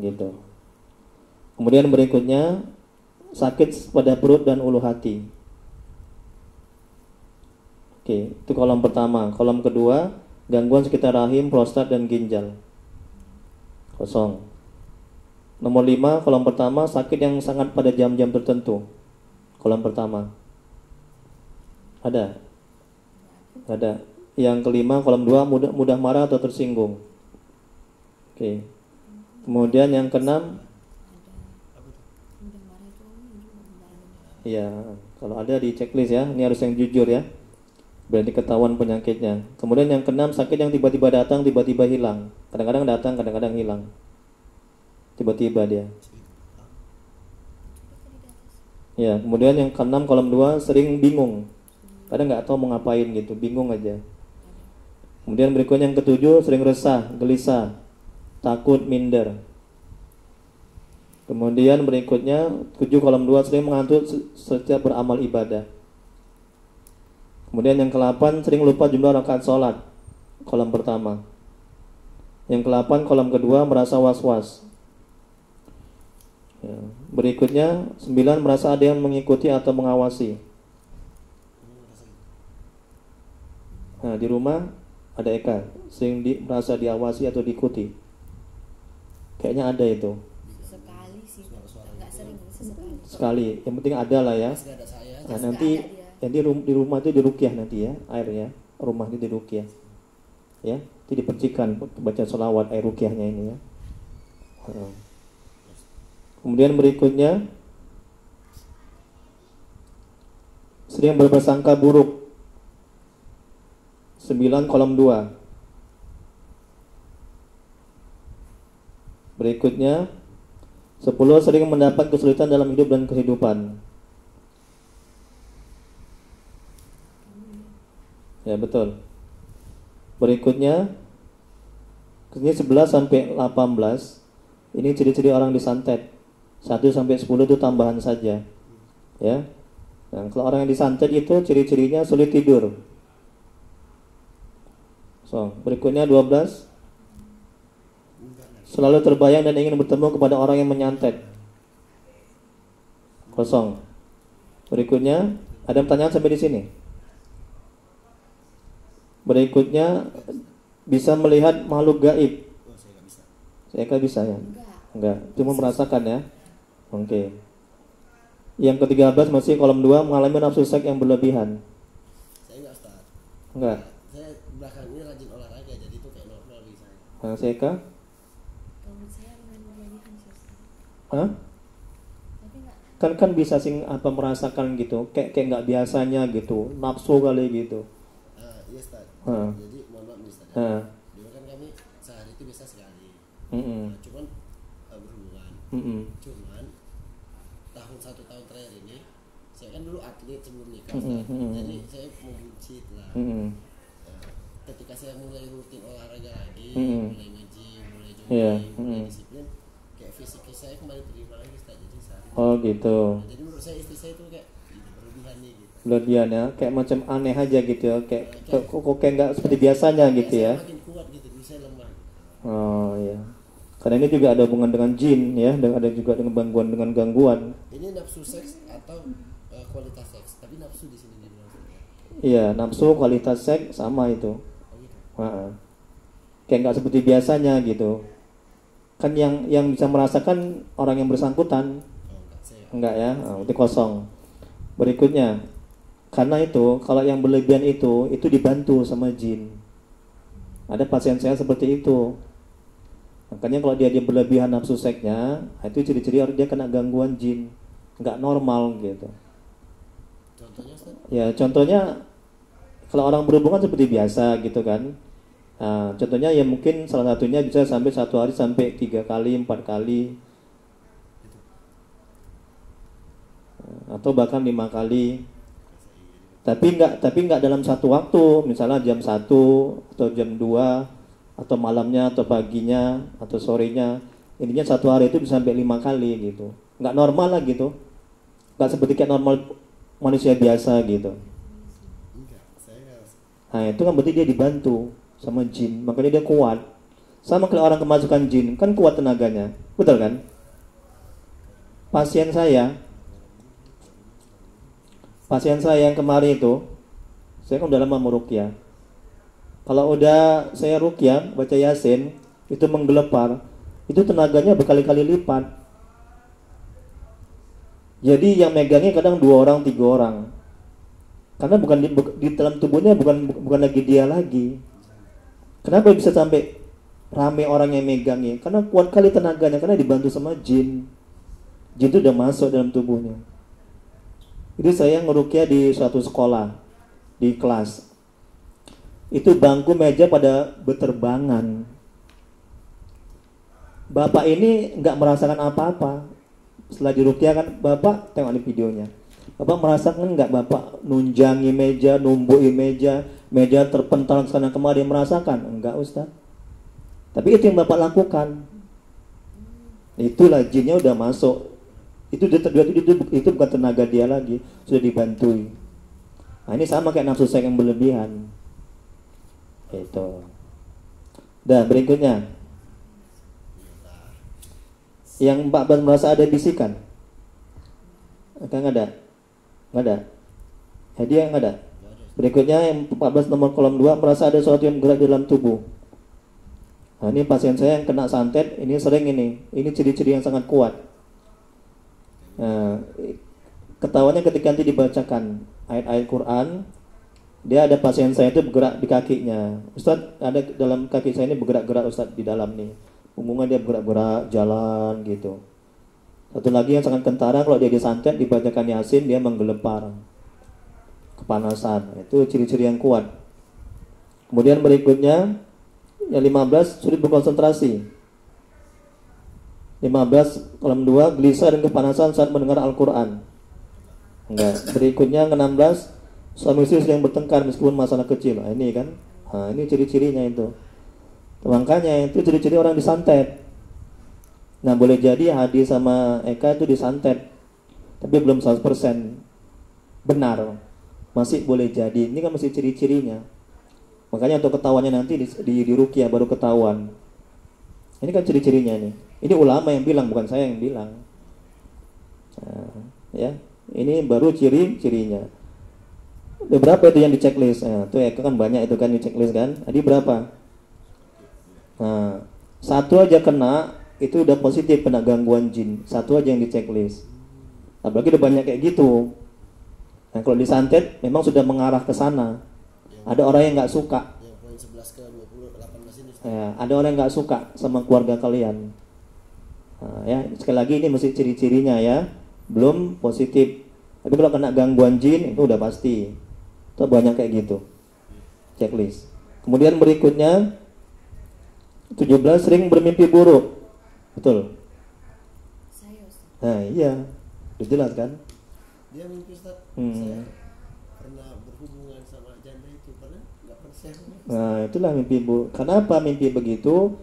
Speaker 4: Gitu. Kemudian berikutnya, sakit pada perut dan ulu hati. Oke, itu kolom pertama. Kolom kedua, gangguan sekitar rahim, prostat, dan ginjal. Kosong. Nomor 5, kolom pertama, sakit yang sangat pada jam-jam tertentu. Kolom pertama. Ada? Ada. Yang kelima, kolom 2, mudah marah atau tersinggung. Oke. Kemudian yang keenam, iya, kalau ada di checklist ya, ini harus yang jujur ya. Berarti ketahuan penyakitnya. Kemudian yang keenam, sakit yang tiba-tiba datang, tiba-tiba hilang. Kadang-kadang datang, kadang-kadang hilang. Tiba-tiba dia. Ya, kemudian yang keenam kolom 2, sering bingung. Kadang nggak tahu mau ngapain gitu, bingung aja. Kemudian berikutnya yang ketujuh, sering resah, gelisah, takut, minder. Kemudian berikutnya 7 kolom 2, sering mengantuk setiap beramal ibadah. Kemudian yang ke-8, sering lupa jumlah rakaat sholat. Kolom pertama. Yang ke-8 kolom kedua, merasa was-was. Ya. Berikutnya 9, merasa ada yang mengikuti atau mengawasi. Nah, di rumah ada Eka, sering merasa diawasi atau diikuti. Kayaknya ada itu.
Speaker 3: Sekali sih, nggak sering, sesekali.
Speaker 4: Sekali, yang penting ada lah ya. Nah, nanti di rumah itu diruqyah nanti ya, airnya. Rumah itu diruqyah. Ya, itu dipercikan baca sholawat air ruqyahnya ini ya. Kemudian berikutnya, sering berprasangka buruk 9 kolom 2. Berikutnya 10 sering mendapat kesulitan dalam hidup dan kehidupan. Ya betul. Berikutnya ini 11 sampai 18. Ini ciri-ciri orang disantet. 1 sampai 10 itu tambahan saja. Ya. Nah, kalau orang yang disantet itu ciri-cirinya sulit tidur. So, berikutnya 12. Selalu terbayang dan ingin bertemu kepada orang yang menyantet. Kosong. Berikutnya, ada pertanyaan sampai di sini? Berikutnya, bisa melihat makhluk gaib. Saya nggak bisa ya? Enggak, cuma merasakan ya. Oke. Yang ke-13 masih kolom 2, mengalami nafsu seks yang berlebihan.
Speaker 2: Saya enggak, Ustaz.
Speaker 4: Enggak.
Speaker 2: Saya belakang ini rajin olahraga, jadi itu kayak normal bagi saya.
Speaker 4: Nah, saya kah? Hah? Kan bisa sing apa merasakan gitu, kayak nggak biasanya gitu, nafsu kali gitu.
Speaker 2: Iya Ustaz. Jadi mohon maaf nih Ustaz. Dulu kan kami sehari itu biasa sekali. Cuman berhubungan. Cuman satu tahun terakhir ini, saya kan dulu atlet sebelum nikah Ustaz. Jadi saya mau buncit lah. Ketika saya mulai rutin olahraga lagi, mulai nge-gym, mulai jogging, mulai disiplin, kayak fisik saya kembali terima lagi Ustaz. Jadi saat ini,
Speaker 4: oh gitu.
Speaker 2: jadi menurut saya istri saya itu kayak berlebihan nih gitu.
Speaker 4: Berlebihan ya, kayak macam aneh aja gitu ya, kayak kok kayak nggak seperti biasanya gitu ya.
Speaker 2: Makin kuat gitu, saya lemah.
Speaker 4: Oh iya. Karena ini juga ada hubungan dengan jin ya, dan ada juga dengan gangguan.
Speaker 2: Ini nafsu seks atau kualitas seks, tapi nafsu di sini dibilang.
Speaker 4: Iya, nafsu kualitas seks sama itu. Oh gitu. Kayak nggak seperti biasanya gitu. Kan yang bisa merasakan orang yang bersangkutan. Enggak ya, itu kosong. Berikutnya, karena itu kalau yang berlebihan itu dibantu sama jin. Ada pasien saya seperti itu. Makanya kalau dia berlebihan nafsu seksnya, itu ciri-ciri dia kena gangguan jin, nggak normal gitu.
Speaker 2: Contohnya Ustaz?
Speaker 4: Ya contohnya kalau orang berhubungan seperti biasa gitu kan. Nah, contohnya ya mungkin salah satunya bisa sampai 1 hari sampai 3 kali, 4 kali, atau bahkan 5 kali. Tapi enggak dalam satu waktu, misalnya jam 1 atau jam 2 atau malamnya atau paginya atau sorenya. Intinya 1 hari itu bisa sampai 5 kali gitu. Enggak normal lah gitu. Enggak seperti kayak normal manusia biasa gitu. Nah, itu kan berarti dia dibantu sama jin, makanya dia kuat. Sama kayak orang kemasukan jin, kan kuat tenaganya. Betul kan? Pasien saya yang kemarin itu, saya kan udah lama meruqyah. Kalau udah saya ruqyah, baca Yasin, itu menggelepar, itu tenaganya berkali-kali lipat. Jadi yang megangnya kadang 2 orang, 3 orang. Karena bukan di dalam tubuhnya bukan lagi dia lagi. Kenapa bisa sampai rame orang yang megangnya? Karena kuat kali tenaganya, karena dibantu sama jin. Jin itu udah masuk dalam tubuhnya. Jadi saya ngeruqyah di suatu sekolah, di kelas. Itu bangku meja pada berterbangan. Bapak ini nggak merasakan apa-apa. Setelah diruqyah kan, Bapak tengok di videonya. Bapak merasakan nggak Bapak nunjangi meja, numbuhi meja terpental sana kemari, merasakan? Enggak Ustaz. Tapi itu yang Bapak lakukan. Itulah jinnya udah masuk. Itu bukan tenaga dia lagi, sudah dibantui. Nah, ini sama kayak nafsu seks yang berlebihan. Itu. Dan berikutnya, yang 14 merasa ada bisikan. Nggak ada. Hadiah nggak ada. Berikutnya yang 14 nomor kolom 2, merasa ada sesuatu yang bergerak di dalam tubuh. Nah, ini pasien saya yang kena santet, ini sering ini ciri-ciri yang sangat kuat. Nah, ketahuannya ketika nanti dibacakan ayat-ayat Quran, dia ada pasien saya itu bergerak di kakinya. Ustaz, ada dalam kaki saya ini bergerak-gerak Ustaz di dalam nih. Umumnya dia bergerak-gerak jalan gitu. Satu lagi yang sangat kentara, kalau dia disantet dibacakan Yasin, dia menggelepar, kepanasan. Itu ciri-ciri yang kuat. Kemudian berikutnya yang 15 sulit berkonsentrasi. 15 kolom 2 gelisah dan kepanasan saat mendengar Al-Quran. Enggak. Berikutnya yang 16 suami istri sering bertengkar meskipun masalah kecil. Nah, ini kan. Nah, ini ciri-cirinya itu. Makanya itu ciri-ciri orang disantet. Nah, boleh jadi Hadi sama Eka itu disantet, tapi belum 100% benar. Masih boleh jadi. Ini kan masih ciri-cirinya. Makanya untuk ketahuannya nanti di ruqyah baru ketahuan. Ini kan ciri-cirinya nih. Ini ulama yang bilang, bukan saya yang bilang. Nah, ya, ini baru ciri-cirinya. Berapa itu yang di checklist? Nah, tuh Eka kan banyak itu kan di checklist kan. Tadi berapa? Nah, satu aja kena itu udah positif kena gangguan jin. Satu aja yang di checklist. Apalagi udah banyak kayak gitu. Nah, kalau disantet memang sudah mengarah ke sana. Ada orang yang nggak suka.
Speaker 2: Yang poin 11 ke 20 ke 18 ini.
Speaker 4: Ya, ada orang yang nggak suka sama keluarga kalian. Nah, ya, sekali lagi ini mesti ciri-cirinya ya. Belum positif. Tapi kalau kena gangguan jin itu udah pasti. Itu banyak kayak gitu. Checklist. Kemudian berikutnya 17 sering bermimpi buruk. Betul.
Speaker 3: Saya Ustaz.
Speaker 4: Nah, iya. Udah jelas kan?
Speaker 2: Dia mimpi Ustaz. Saya pernah berhubungan sama janda itu, pernah nggak percaya.
Speaker 4: Nah, itulah mimpi buruk. Kenapa mimpi begitu?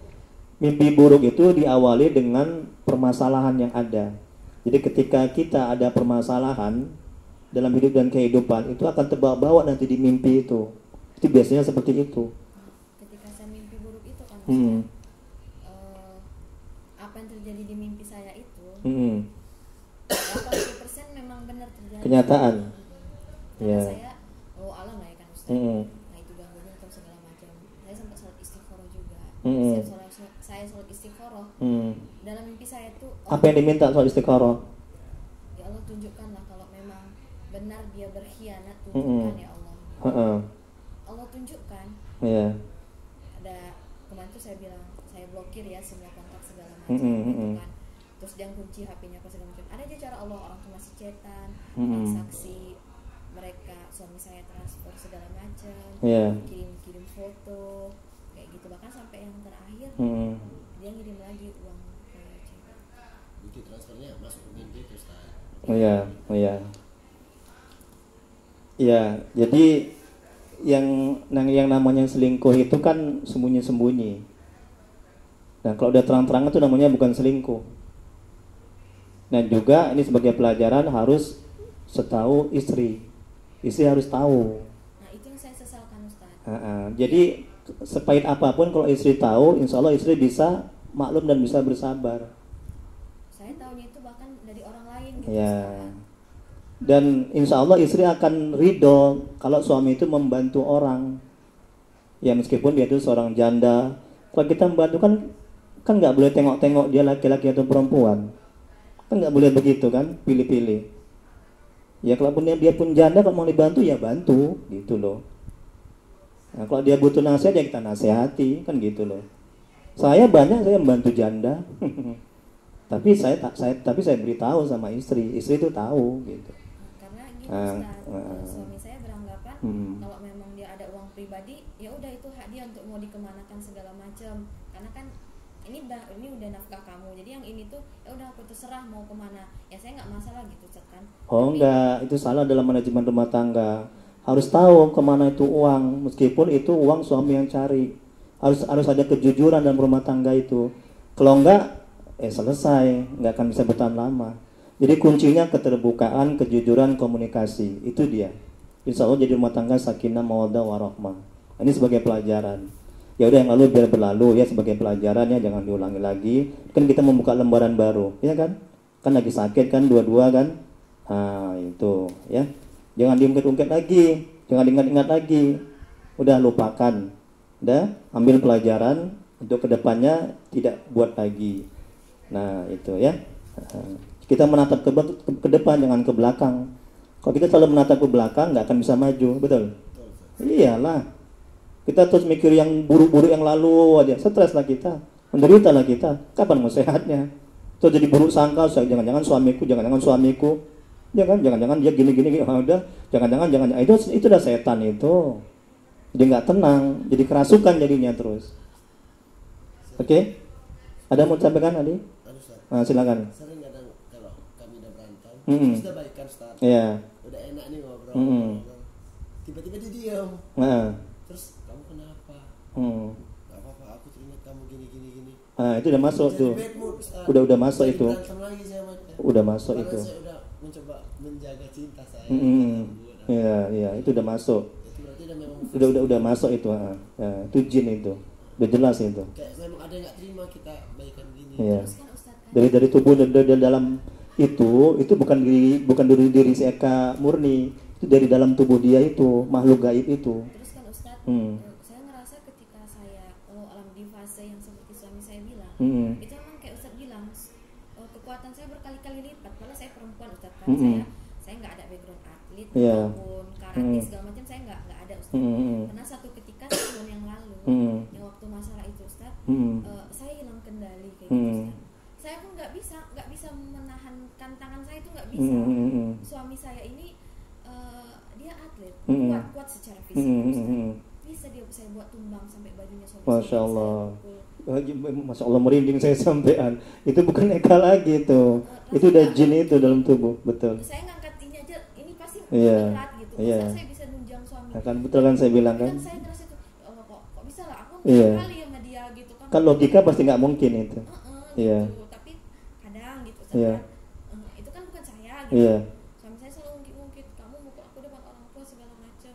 Speaker 4: Mimpi buruk itu diawali dengan permasalahan yang ada. Jadi ketika kita ada permasalahan dalam hidup dan kehidupan, itu akan terbawa-bawa nanti di mimpi itu. Itu biasanya seperti itu.
Speaker 3: Ketika saya mimpi buruk itu kan apa yang terjadi di mimpi saya itu 80% memang benar terjadi.
Speaker 4: Kenyataan.
Speaker 3: Karena
Speaker 4: Ya.
Speaker 3: saya alam lah ya kan Ustaz. Nah itu gangguannya atau segala macam. Saya sempat sholat istiqoroh juga. Saya sholat istiqoroh. Dalam mimpi saya tuh
Speaker 4: Apa yang diminta soal istiqoroh?
Speaker 3: ya Allah tunjukkanlah kalau memang benar dia berkhianat, tunjukkan ya Allah. Allah tunjukkan.
Speaker 4: Iya.
Speaker 3: Ada kemarin tuh saya bilang saya blokir ya semua kontak segala macam gitu kan. Terus jangan kunci HP-nya apa segala macam. Ada aja cara Allah, orang tuh masih chatan, transaksi mereka, suami saya transfer segala macam, kirim foto kayak gitu, bahkan sampai yang terakhir dia ngirim lagi uang ke cewek.
Speaker 2: Bukti transfernya masuk ke mimpi itu Ustaz.
Speaker 4: Iya. Iya, jadi yang namanya selingkuh itu kan sembunyi-sembunyi. Nah, kalau udah terang-terangan itu namanya bukan selingkuh. Dan juga ini sebagai pelajaran harus setahu istri. Istri harus tahu.
Speaker 3: Nah, itu yang saya sesalkan Ustaz.
Speaker 4: Jadi sepahit apapun kalau istri tahu, insya Allah istri bisa maklum dan bisa bersabar.
Speaker 3: Saya tahunya itu bahkan dari orang lain gitu.
Speaker 4: Ya. Dan insya Allah istri akan ridho kalau suami itu membantu orang. Ya meskipun dia itu seorang janda. Kalau kita membantu kan nggak boleh tengok-tengok dia laki-laki atau perempuan. Kan nggak boleh begitu kan, pilih-pilih. Ya kalau dia pun janda, kalau mau dibantu ya bantu, gitu loh. Nah, kalau dia butuh nasihat ya kita nasihati, kan gitu loh. Saya membantu janda. tapi saya beritahu sama istri itu tahu gitu.
Speaker 3: Karena gini Ustaz, suami saya beranggapan kalau memang dia ada uang pribadi, ya udah itu hak dia untuk mau dikemanakan segala macam. Karena kan ini udah nafkah kamu, jadi yang ini tuh ya udah aku terserah mau kemana, ya saya nggak masalah gitu Ustaz kan.
Speaker 4: Enggak, itu salah dalam manajemen rumah tangga. Harus tahu kemana itu uang, meskipun itu uang suami yang cari. Harus ada kejujuran dalam rumah tangga itu. Kalau enggak, selesai, nggak akan bisa bertahan lama. Jadi kuncinya keterbukaan, kejujuran, komunikasi, itu dia. Insya Allah jadi rumah tangga sakinah, mawaddah, warahmah. Ini sebagai pelajaran. Ya udah yang lalu biar berlalu ya, sebagai pelajaran ya, jangan diulangi lagi. Kan kita membuka lembaran baru, ya kan? Kan lagi sakit kan dua-dua kan? Nah itu ya. Jangan diungkit-ungkit lagi, jangan diingat-ingat lagi. Udah lupakan. Udah ambil pelajaran untuk kedepannya tidak buat lagi. Nah itu ya. Kita menatap ke depan, jangan ke belakang. Kalau kita selalu menatap ke belakang nggak akan bisa maju, betul? Iyalah. Kita terus mikir yang buruk-buruk yang lalu aja, stres lah kita, menderita lah kita. Kapan mau sehatnya? Terus jadi buruk sangka, jangan-jangan suamiku, jangan-jangan dia gini, udah, jangan-jangan itu udah setan itu. Jadi nggak tenang, jadi kerasukan jadinya terus. Oke? Ada mau disampaikan Adi? Silakan.
Speaker 2: Sering kadang kalau kami udah berantem, sudah baikan start.
Speaker 4: Iya.
Speaker 2: Udah enak nih ngobrol. Tiba-tiba dia diam. Terus kamu kenapa? Gak apa-apa, aku teringat kamu gini.
Speaker 4: Itu udah masuk tuh. Udah masuk itu. Udah masuk itu.
Speaker 2: Saya udah mencoba menjaga cinta saya.
Speaker 4: Iya, itu udah masuk. Udah masuk itu. Ya, itu jin itu. Udah jelas itu.
Speaker 2: Kayak memang ada yang nggak terima kita baikan gini.
Speaker 4: Iya. Dari tubuh dan dari dalam itu bukan dari diri si Eka murni. Itu dari dalam tubuh dia itu, makhluk gaib itu.
Speaker 3: Terus kan Ustadz, saya ngerasa ketika saya alam di fase yang seperti suami saya bilang, itu memang kayak Ustadz bilang, kekuatan saya berkali-kali lipat. Padahal saya perempuan Ustadz kan, saya nggak ada background atlet maupun karate segala macam, saya nggak ada Ustadz. Karena satu ketika setahun yang lalu, yang waktu masalah itu Ustadz, saya hilang kendali kayak gitu Ustadz. Saya pun nggak bisa menahan tangan saya itu nggak bisa. Suami saya ini dia atlet, kuat secara fisik. Bisa dia saya buat tumbang sampai bajunya sobek.
Speaker 4: Masya Allah. Masya Allah, merinding saya sampean. Itu bukan Eka lagi tuh. Itu udah jin itu dalam tubuh, betul.
Speaker 3: Saya ngangkat ini aja, ini pasti berat gitu. Saya bisa nunjang suami.
Speaker 4: Kan betul kan saya bilang kan.
Speaker 3: Kan saya ngerasa itu, ya Allah kok bisa lah aku kali sama dia gitu kan.
Speaker 4: Kan logika pasti nggak mungkin itu.
Speaker 3: Gitu. Tapi kadang gitu kan, itu kan bukan saya gitu. Suami saya selalu ngungkit-ngungkit, kamu mukul aku depan orang tua segala macam.